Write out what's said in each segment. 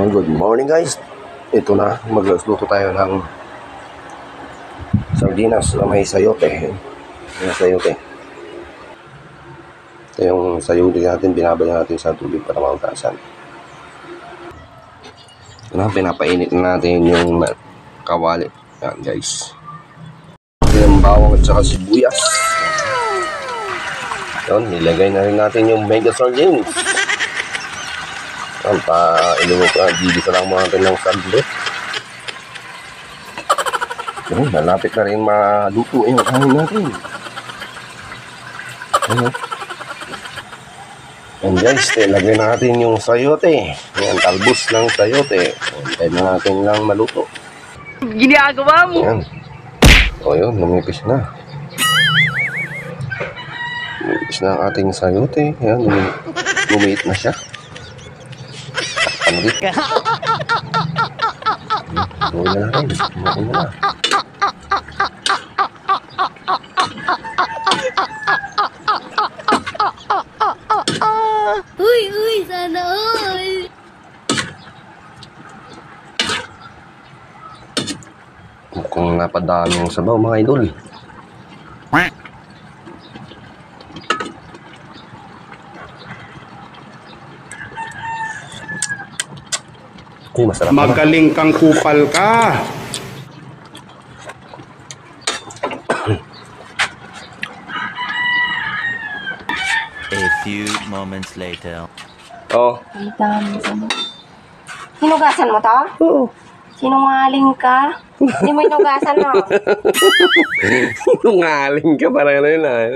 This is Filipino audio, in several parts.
Good morning guys. Ito na, magluto tayo ng sardinas na may sayote. May sayote. Ito yung sayote natin, binabaya natin sa tubig para mautasan. Ito na, pinapainit na natin yung kawali. Yan guys. Ito yung bawang at saka sibuyas. Yun, nilagay na rin natin yung mega sardines. Dito lang mo natin ng saglit. Malapit na rin maluto yung kanin natin. And guys, lagay natin yung sayote. Ayan, talbos ng sayote. Hintay na natin lang maluto. Ginagawa mo? Ayan. O yun, lumipis na. Lumipis na ang ating sayote. Ayan, lumiit na siya. Ano dito? Gawin na natin. Gawin na na. Uy, sana all. Mukhang napadami yung sabaw mga idol. Masarap. Magaling kang kupal ka. A few moments later. Oh. Hinugasan mo to? Oo. Sinungaling ka? Hindi mo hinugasan mo. Sinungaling ka, parang ano yun ah.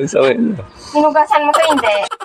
Hinugasan mo to, hindi.